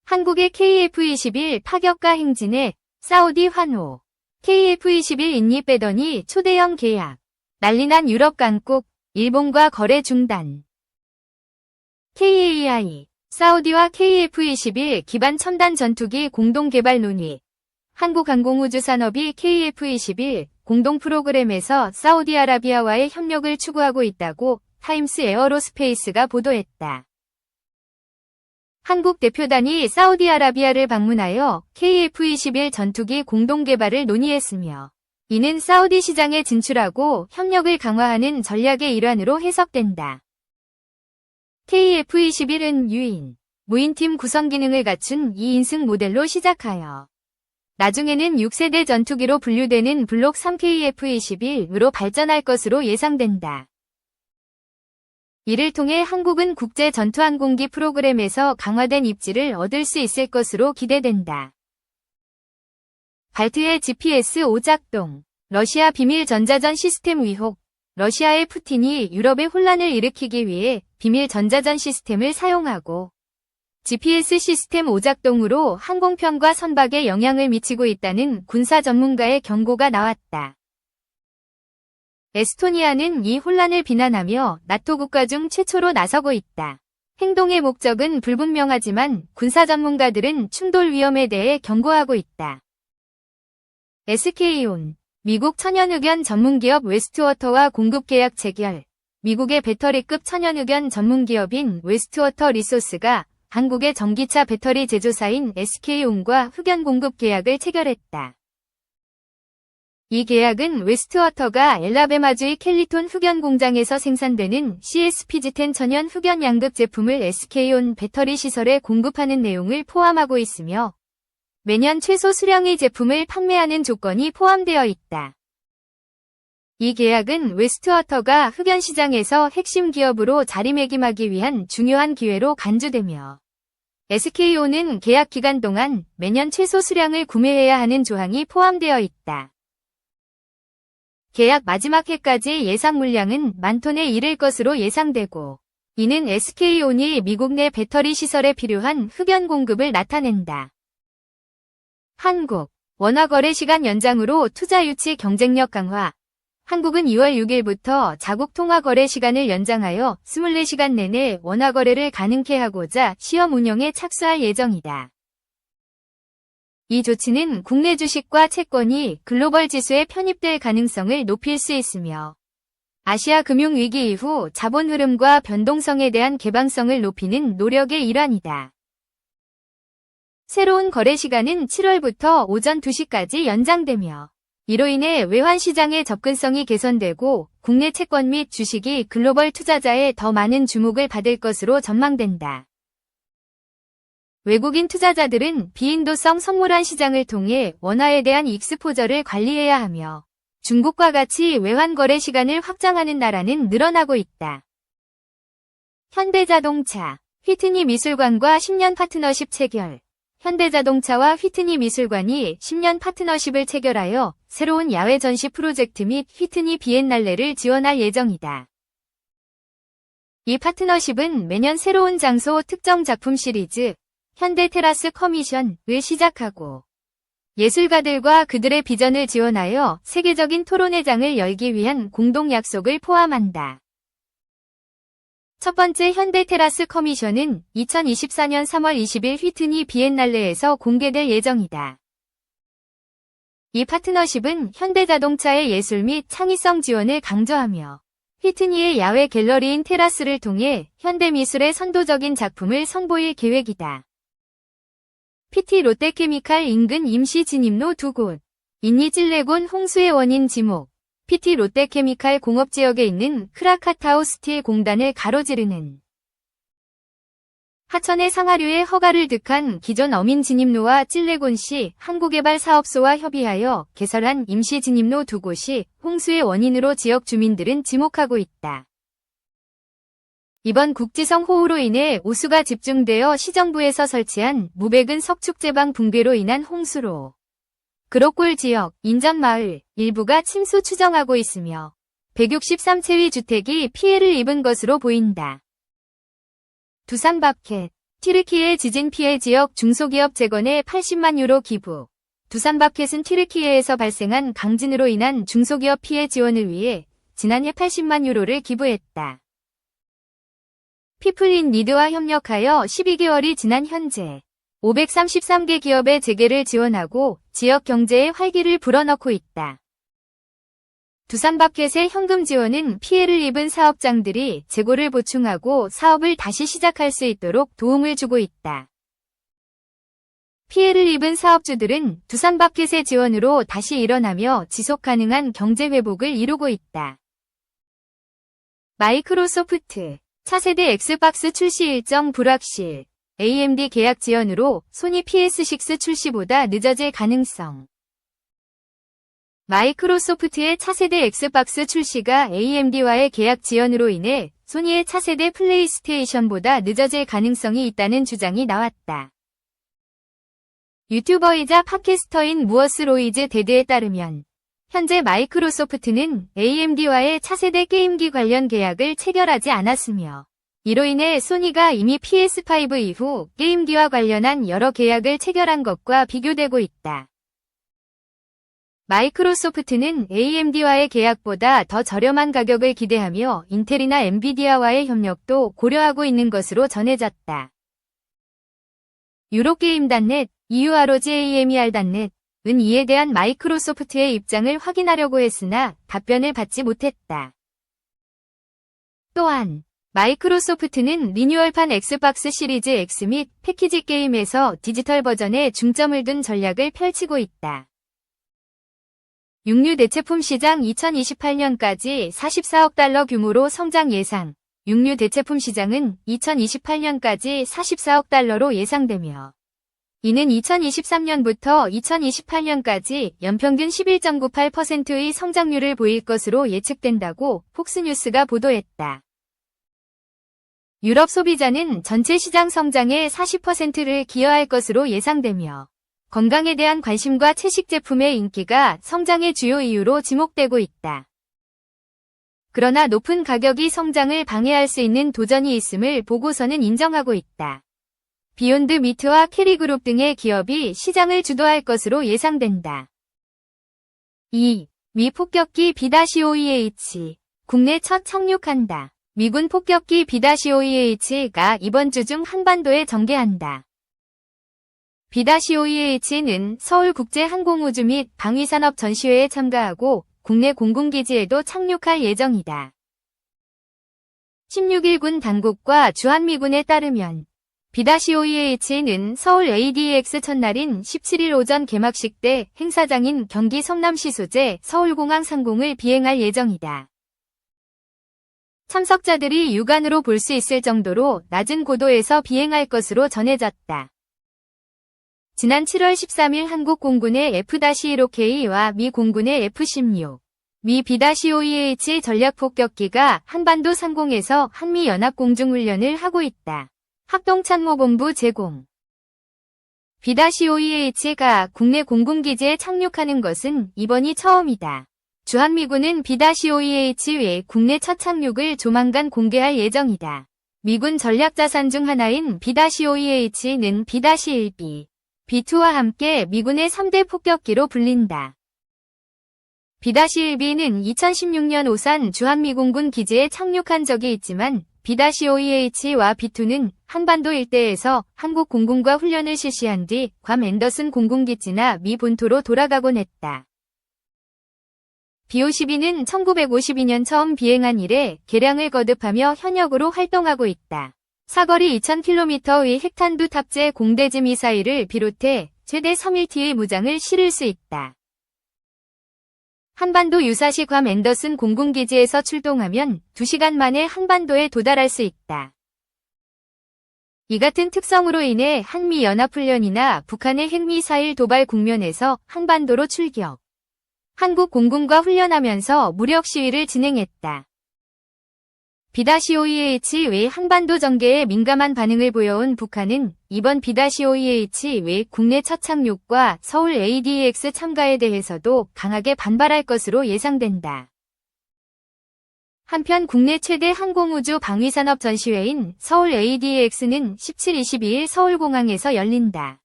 한국의 KF-21 파격가 행진에 사우디 환호. KF-21 인니 빼더니 초대형 계약. 난리난 유럽 강국, 일본과 거래 중단. KAI, 사우디와 KF-21 기반 첨단 전투기 공동 개발 논의. 한국항공우주산업이 KF-21 공동 프로그램에서 사우디아라비아와의 협력을 추구하고 있다고 타임스 에어로스페이스가 보도했다. 한국 대표단이 사우디아라비아를 방문하여 KF-21 전투기 공동 개발을 논의했으며 이는 사우디 시장에 진출하고 협력을 강화하는 전략의 일환으로 해석된다. KF-21은 유인, 무인팀 구성 기능을 갖춘 2인승 모델로 시작하여 나중에는 6세대 전투기로 분류되는 블록 3 KF-21으로 발전할 것으로 예상된다. 이를 통해 한국은 국제 전투항공기 프로그램에서 강화된 입지를 얻을 수 있을 것으로 기대된다. 발트의 GPS 오작동, 러시아 비밀 전자전 시스템 위혹. 러시아의 푸틴이 유럽에 혼란을 일으키기 위해 비밀 전자전 시스템을 사용하고 GPS 시스템 오작동으로 항공편과 선박에 영향을 미치고 있다는 군사 전문가의 경고가 나왔다. 에스토니아는 이 혼란을 비난하며 나토 국가 중 최초로 나서고 있다. 행동의 목적은 불분명하지만 군사 전문가들은 충돌 위험에 대해 경고하고 있다. SK온, 미국 천연의견 전문기업 웨스트워터와 공급 계약 체결. 미국의 배터리급 천연의견 전문기업인 웨스트워터 리소스가 한국의 전기차 배터리 제조사인 SK온과 흑연 공급 계약을 체결했다. 이 계약은 웨스트워터가 엘라베마주의 켈리톤 흑연 공장에서 생산되는 CSPG10 천연 흑연 양극 제품을 SK온 배터리 시설에 공급하는 내용을 포함하고 있으며 매년 최소 수량의 제품을 판매하는 조건이 포함되어 있다. 이 계약은 웨스트워터가 흑연 시장에서 핵심 기업으로 자리매김하기 위한 중요한 기회로 간주되며 SK온은 계약 기간 동안 매년 최소 수량을 구매해야 하는 조항이 포함되어 있다. 계약 마지막 해까지 예상 물량은 10,000톤에 이를 것으로 예상되고 이는 SK온이 미국 내 배터리 시설에 필요한 흑연 공급을 나타낸다. 한국, 원화 거래 시간 연장으로 투자 유치 경쟁력 강화. 한국은 2월 6일부터 자국 통화 거래 시간을 연장하여 24시간 내내 원화 거래를 가능케 하고자 시험 운영에 착수할 예정이다. 이 조치는 국내 주식과 채권이 글로벌 지수에 편입될 가능성을 높일 수 있으며 아시아 금융위기 이후 자본 흐름과 변동성에 대한 개방성을 높이는 노력의 일환이다. 새로운 거래 시간은 7월부터 오전 2시까지 연장되며 이로 인해 외환 시장의 접근성이 개선되고 국내 채권 및 주식이 글로벌 투자자의 더 많은 주목을 받을 것으로 전망된다. 외국인 투자자들은 비인도성 선물환 시장을 통해 원화에 대한 익스포저를 관리해야 하며 중국과 같이 외환 거래 시간을 확장하는 나라는 늘어나고 있다. 현대자동차, 휘트니 미술관과 10년 파트너십 체결. 현대자동차와 휘트니 미술관이 10년 파트너십을 체결하여 새로운 야외 전시 프로젝트 및 휘트니 비엔날레를 지원할 예정이다. 이 파트너십은 매년 새로운 장소 특정 작품 시리즈, 현대 테라스 커미션을 시작하고 예술가들과 그들의 비전을 지원하여 세계적인 토론회장을 열기 위한 공동 약속을 포함한다. 첫 번째 현대 테라스 커미션은 2024년 3월 20일 휘트니 비엔날레에서 공개될 예정이다. 이 파트너십은 현대자동차의 예술 및 창의성 지원을 강조하며 휘트니의 야외 갤러리인 테라스를 통해 현대미술의 선도적인 작품을 선보일 계획이다. PT 롯데케미칼 인근 임시 진입로 2곳. 인니 찔레곤 홍수의 원인 지목. PT 롯데케미칼 공업지역에 있는 크라카타우 스틸 공단을 가로지르는 하천의 상하류의 허가를 득한 기존 어민 진입로와 찔레곤시 항구개발사업소와 협의하여 개설한 임시 진입로 2곳이 홍수의 원인으로 지역 주민들은 지목하고 있다. 이번 국지성 호우로 인해 오수가 집중되어 시정부에서 설치한 무백은 석축제방 붕괴로 인한 홍수로 그로골 지역, 인전마을 일부가 침수 추정하고 있으며 163채의 주택이 피해를 입은 것으로 보인다. 두산밥켓, 튀르키예 지진 피해 지역 중소기업 재건에 80만 유로 기부. 두산바켓은 튀르키예에서 발생한 강진으로 인한 중소기업 피해 지원을 위해 지난해 80만 유로를 기부했다. 피플 인 니드와 협력하여 12개월이 지난 현재 533개 기업의 재개를 지원하고 지역 경제에 활기를 불어넣고 있다. 두산바켓의 현금 지원은 피해를 입은 사업장들이 재고를 보충하고 사업을 다시 시작할 수 있도록 도움을 주고 있다. 피해를 입은 사업주들은 두산바켓의 지원으로 다시 일어나며 지속 가능한 경제 회복을 이루고 있다. 마이크로소프트, 차세대 엑스박스 출시 일정 불확실, AMD 계약 지연으로 소니 PS6 출시보다 늦어질 가능성. 마이크로소프트의 차세대 엑스박스 출시가 AMD와의 계약 지연으로 인해 소니의 차세대 플레이스테이션보다 늦어질 가능성이 있다는 주장이 나왔다. 유튜버이자 팟캐스터인 무어스 로이즈 데드에 따르면 현재 마이크로소프트는 AMD와의 차세대 게임기 관련 계약을 체결하지 않았으며 이로 인해 소니가 이미 PS5 이후 게임기와 관련한 여러 계약을 체결한 것과 비교되고 있다. 마이크로소프트는 AMD와의 계약보다 더 저렴한 가격을 기대하며 인텔이나 엔비디아와의 협력도 고려하고 있는 것으로 전해졌다. 유로게임.net, EUROGAMER.net은 이에 대한 마이크로소프트의 입장을 확인하려고 했으나 답변을 받지 못했다. 또한 마이크로소프트는 리뉴얼판 엑스박스 시리즈 X 및 패키지 게임에서 디지털 버전에 중점을 둔 전략을 펼치고 있다. 육류 대체품 시장 2028년까지 44억 달러 규모로 성장 예상. 육류 대체품 시장은 2028년까지 44억 달러로 예상되며 이는 2023년부터 2028년까지 연평균 11.98%의 성장률을 보일 것으로 예측된다고 폭스뉴스가 보도했다. 유럽 소비자는 전체 시장 성장의 40%를 기여할 것으로 예상되며 건강에 대한 관심과 채식 제품의 인기가 성장의 주요 이유로 지목되고 있다. 그러나 높은 가격이 성장을 방해할 수 있는 도전이 있음을 보고서는 인정하고 있다. 비욘드 미트와 캐리그룹 등의 기업이 시장을 주도할 것으로 예상된다. 2. 미 폭격기 B-5EH 국내 첫 착륙한다. 미군 폭격기 B-5EH가 이번 주 중 한반도에 정개한다. B-5EH는 서울국제항공우주 및 방위산업 전시회에 참가하고 국내 공군기지에도 착륙할 예정이다. 16일 군 당국과 주한미군에 따르면 B-5EH는 서울 ADX 첫날인 17일 오전 개막식 때 행사장인 경기 성남시 소재 서울공항 상공을 비행할 예정이다. 참석자들이 육안으로 볼 수 있을 정도로 낮은 고도에서 비행할 것으로 전해졌다. 지난 7월 13일 한국 공군의 F-15K와 미 공군의 F-16, 미 B-5EH 전략폭격기가 한반도 상공에서 한미연합공중훈련을 하고 있다. 합동참모본부 제공. B-5EH가 국내 공군기지에 착륙하는 것은 이번이 처음이다. 주한미군은 B-5EH 외 국내 첫 착륙을 조만간 공개할 예정이다. 미군 전략자산 중 하나인 B-5EH는 B-1B, B2와 함께 미군의 3대 폭격기로 불린다. B-1B는 2016년 오산 주한미공군 기지에 착륙한 적이 있지만 B-5EH와 B2는 한반도 일대에서 한국 공군과 훈련을 실시한 뒤 괌 앤더슨 공군기지나 미 본토로 돌아가곤 했다. B-52는 1952년 처음 비행한 이래 개량을 거듭하며 현역으로 활동하고 있다. 사거리 2000km의 핵탄두 탑재 공대지 미사일을 비롯해 최대 3.1T의 무장을 실을 수 있다. 한반도 유사시 괌 앤더슨 공군기지에서 출동하면 2시간 만에 한반도에 도달할 수 있다. 이 같은 특성으로 인해 한미연합훈련이나 북한의 핵미사일 도발 국면에서 한반도로 출격. 한국 공군과 훈련하면서 무력 시위를 진행했다. B-5EH 외 한반도 전개에 민감한 반응을 보여온 북한은 이번 B-5EH 외 국내 첫 착륙과 서울 ADX 참가에 대해서도 강하게 반발할 것으로 예상된다. 한편 국내 최대 항공우주 방위산업 전시회인 서울 ADAX는 17, 22일 서울공항에서 열린다.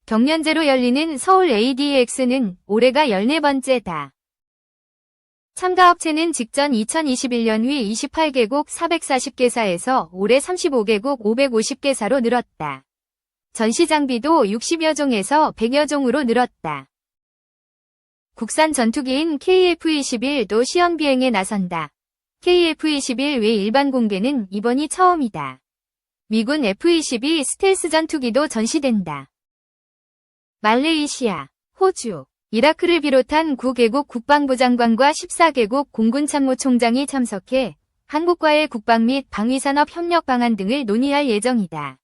경년제로 열리는 서울 ADAX는 올해가 14번째다. 참가업체는 직전 2021년 위 28개국 440개사에서 올해 35개국 550개사로 늘었다. 전시 장비도 60여 종에서 100여 종으로 늘었다. 국산 전투기인 KF-21도 시험 비행에 나선다. KF-21 외 일반 공개는 이번이 처음이다. 미군 F-22 스텔스 전투기도 전시된다. 말레이시아, 호주, 이라크를 비롯한 9개국 국방부 장관과 14개국 공군 참모총장이 참석해 한국과의 국방 및 방위산업 협력 방안 등을 논의할 예정이다.